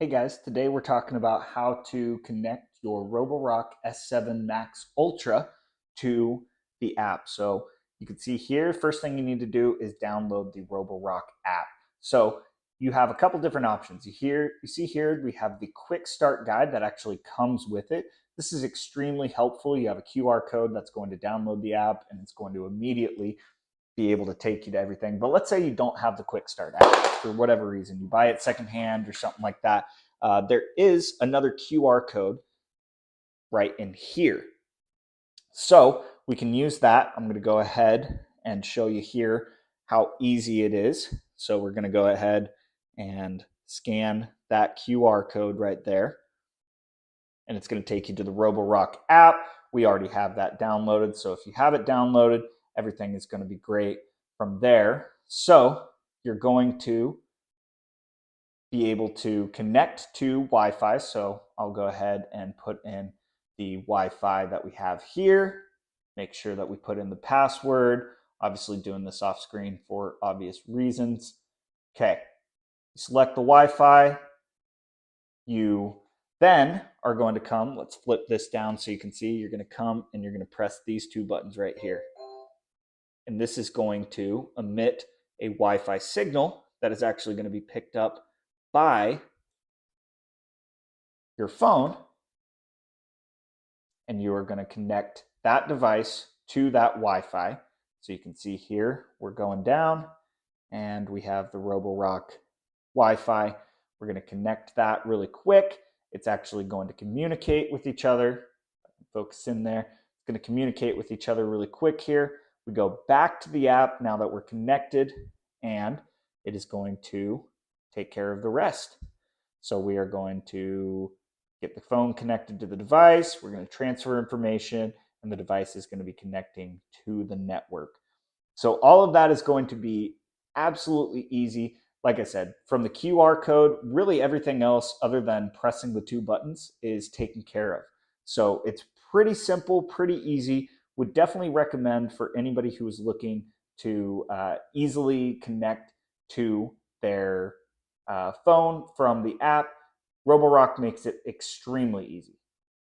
Hey guys, today we're talking about how to connect your roborock S7 Max Ultra to the app. So you can see here, first thing you need to do is download the roborock app. So you have a couple different options. You see here, we have the quick start guide that actually comes with it. This is extremely helpful. You have a QR code that's going to download the app and it's going to immediately be able to take you to everything. But let's say you don't have the quick start app for whatever reason, you buy it secondhand or something like that. There is another QR code right in here. So we can use that. I'm going to go ahead and show you here how easy it is. So we're going to go ahead and scan that QR code right there. And it's going to take you to the roborock app. We already have that downloaded. So if you have it downloaded, everything is going to be great from there. So you're going to be able to connect to Wi-Fi. So I'll go ahead and put in the Wi-Fi that we have here. Make sure that we put in the password. Obviously doing this off screen for obvious reasons. Okay, select the Wi-Fi. You then are going to come, let's flip this down so you can see, you're going to come and you're going to press these two buttons right here. And this is going to emit a Wi-Fi signal that is actually going to be picked up by your phone. And you are going to connect that device to that Wi-Fi. So you can see here, we're going down and we have the roborock Wi-Fi. We're going to connect that really quick. It's actually going to communicate with each other. Focus in there. It's going to communicate with each other really quick here. We go back to the app now that we're connected, and it is going to take care of the rest. So we are going to get the phone connected to the device. We're going to transfer information, and the device is going to be connecting to the network. So all of that is going to be absolutely easy. Like I said, from the QR code, really everything else other than pressing the two buttons is taken care of. So it's pretty simple, pretty easy. Would definitely recommend for anybody who is looking to easily connect to their phone from the app. Roborock makes it extremely easy.